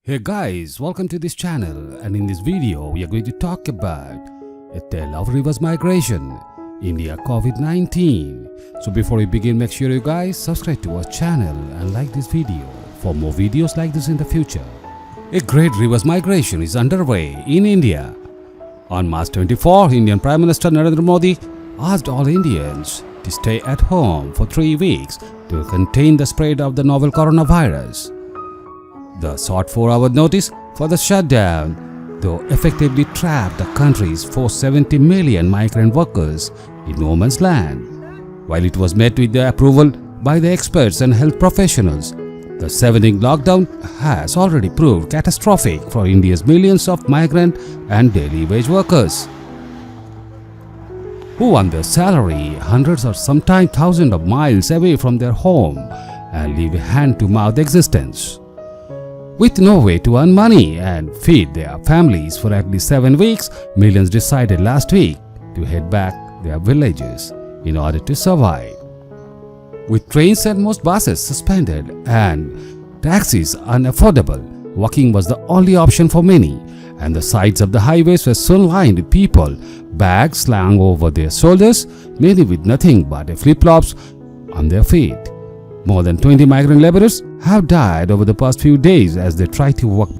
Hey guys, welcome to this channel, and in this video we are going to talk about a tale of reverse migration, India COVID-19. So before we begin, make sure you guys subscribe to our channel and like this video for more videos like this in the future. A great reverse migration is underway in India. On March 24, Indian Prime Minister Narendra Modi asked all Indians to stay at home for 3 weeks to contain the spread of the novel coronavirus. The sought 4-hour notice for the shutdown, though effectively trapped the country's 470 million migrant workers in no man's land. While it was met with the approval by the experts and health professionals, the 7-week lockdown has already proved catastrophic for India's millions of migrant and daily wage workers, who on their salary hundreds or sometimes thousands of miles away from their home and live a hand-to-mouth existence. With no way to earn money and feed their families for at least 7 weeks, millions decided last week to head back their villages in order to survive. With trains and most buses suspended and taxis unaffordable, walking was the only option for many, and the sides of the highways were soon lined with people, bags slung over their shoulders, many with nothing but flip-flops on their feet. More than 20 migrant laborers have died over the past few days as they try to work.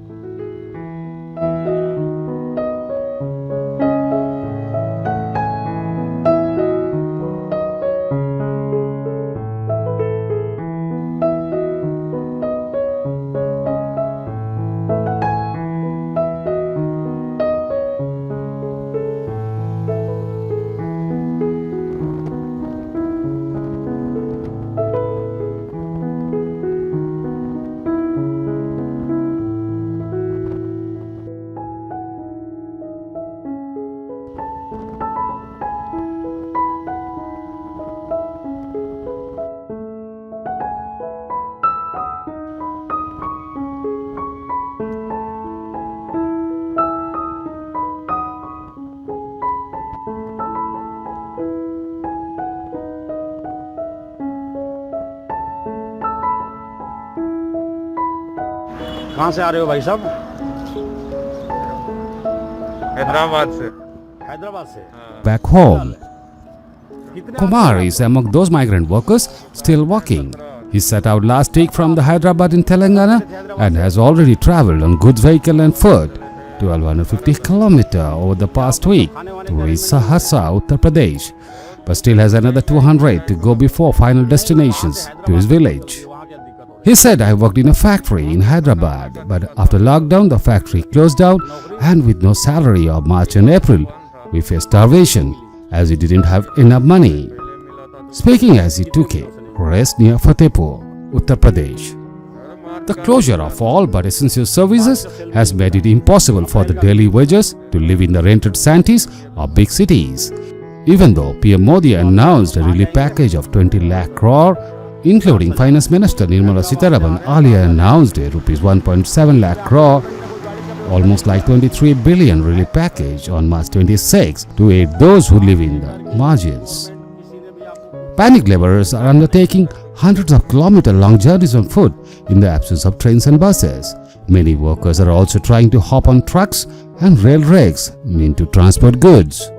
कहाँ से आ रहे हो भाई साहब? हैदराबाद से। हैदराबाद से। Back home, Kumar is among those migrant workers still working. He set out last week from the Hydrabad in Telengana and has already travelled on goods vehicle and foot 1250 km over the past week to reach Saharsa Uttar Pradesh, but still has another 200 to go before final destinations to his village. He said, "I worked in a factory in Hydrabad, but after lockdown the factory closed down, and with no salary of March and April, we faced starvation as we didn't have enough money." Speaking as he took a rest near Fatehpur, Uttar Pradesh. The closure of all but essential services has made it impossible for the daily wages to live in the rented shanties of big cities. Even though PM Modi announced a relief package of 20 lakh crore, including Finance Minister Nirmala Sitharaman earlier announced a Rs 1.7 lakh crore, almost like 23 billion relief package on March 26 to aid those who live in the margins. Panic laborers are undertaking hundreds of kilometer-long journeys on foot in the absence of trains and buses. Many workers are also trying to hop on trucks and rail rakes meant to transport goods.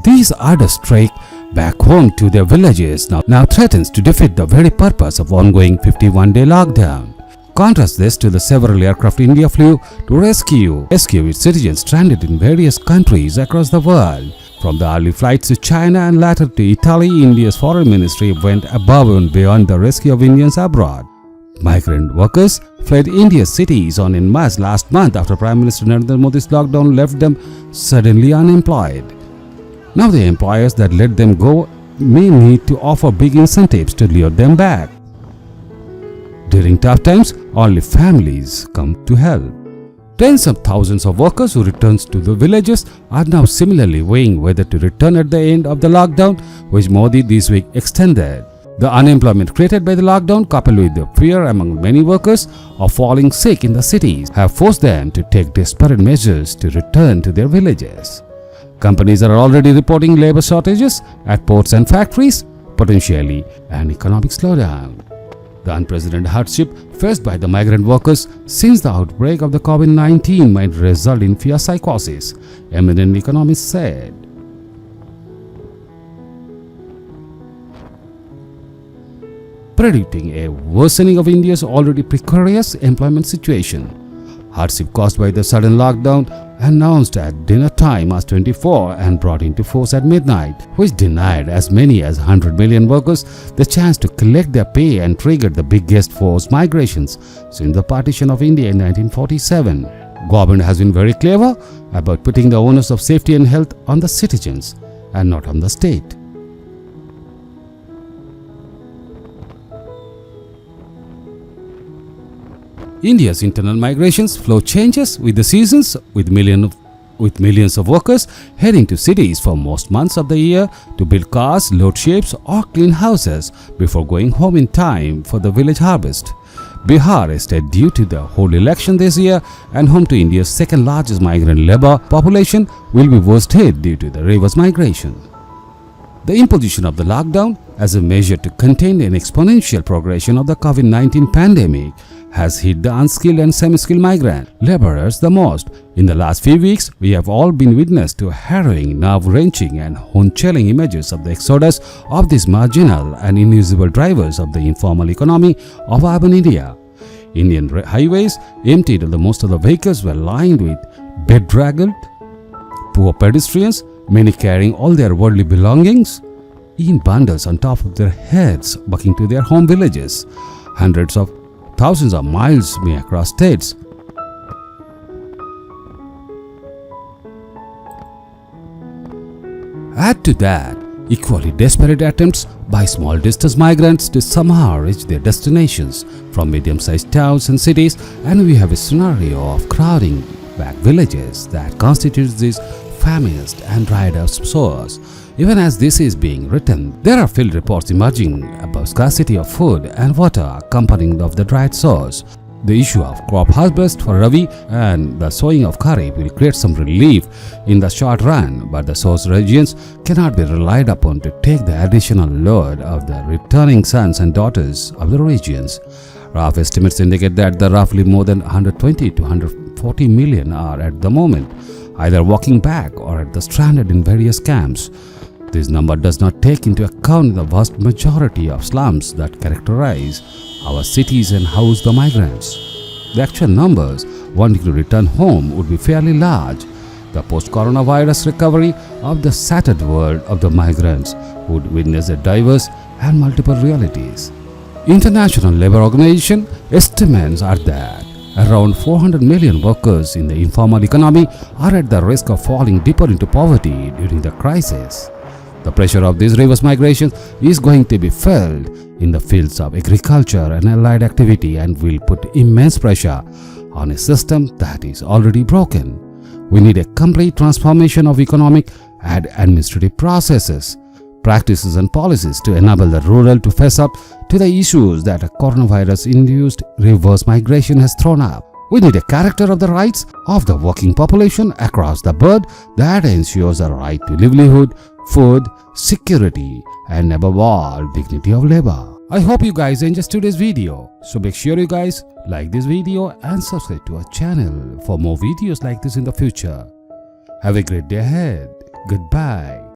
These ardors strike back home to their villages now threatens to defeat the very purpose of ongoing 51-day lockdown. Contrast this to the several aircraft India flew to rescue its citizens stranded in various countries across the world. From the early flights to China and later to Italy, India's foreign ministry went above and beyond the rescue of Indians abroad. Migrant workers fled India's cities en masse last month after Prime Minister Narendra Modi's lockdown left them suddenly unemployed. Now the employers that let them go may need to offer big incentives to lure them back. During tough times, only families come to help. Tens of thousands of workers who returned to the villages are now similarly weighing whether to return at the end of the lockdown, which Modi this week extended. The unemployment created by the lockdown, coupled with the fear among many workers of falling sick in the cities, have forced them to take desperate measures to return to their villages. Companies are already reporting labor shortages at ports and factories, potentially an economic slowdown. The unprecedented hardship faced by the migrant workers since the outbreak of the COVID-19 might result in fear psychosis, eminent economists said. Predicting a worsening of India's already precarious employment situation. Hardship caused by the sudden lockdown announced at dinner time as 24 and brought into force at midnight, which denied as many as 100 million workers the chance to collect their pay and triggered the biggest forced migrations since the partition of India in 1947. Government has been very clever about putting the onus of safety and health on the citizens and not on the state. India's internal migrations flow changes with the seasons, with millions of workers heading to cities for most months of the year to build cars, load ships or clean houses before going home in time for the village harvest. Bihar, a state due to the whole election this year and home to India's second largest migrant labor population, will be worst hit due to the reverse migration. The imposition of the lockdown as a measure to contain an exponential progression of the COVID-19 pandemic has hit the unskilled and semi-skilled migrant laborers the most. In the last few weeks, we have all been witness to harrowing, nerve-wrenching and hone-chilling images of the exodus of these marginal and invisible drivers of the informal economy of urban India. Indian highways emptied of the most of the vehicles were lined with bedraggled, poor pedestrians, many carrying all their worldly belongings in bundles on top of their heads, walking to their home villages. Hundreds of thousands of miles may across states. Add to that equally desperate attempts by small distance migrants to somehow reach their destinations from medium-sized towns and cities, and we have a scenario of crowding back villages that constitutes these famished and dried up soils. Even as this is being written, there are field reports emerging about scarcity of food and water accompanying of the dried soils. The issue of crop harvest for Rabi and the sowing of Kharif will create some relief in the short run, but the source regions cannot be relied upon to take the additional load of the returning sons and daughters of the regions. Rough estimates indicate that the roughly more than 120 to 140 million are at the moment either walking back or at the stranded in various camps. This number does not take into account the vast majority of slums that characterize our cities and house the migrants. The actual numbers wanting to return home would be fairly large. The post-coronavirus recovery of the shattered world of the migrants would witness a diverse and multiple realities. International Labour Organization estimates are that around 400 million workers in the informal economy are at the risk of falling deeper into poverty during the crisis. The pressure of this reverse migration is going to be felt in the fields of agriculture and allied activity and will put immense pressure on a system that is already broken. We need a complete transformation of economic and administrative processes, practices and policies to enable the rural to face up to the issues that a coronavirus-induced reverse migration has thrown up. We need a character of the rights of the working population across the board that ensures a right to livelihood, food, security, and above all, dignity of labor. I hope you guys enjoyed today's video. So make sure you guys like this video and subscribe to our channel for more videos like this in the future. Have a great day ahead. Goodbye.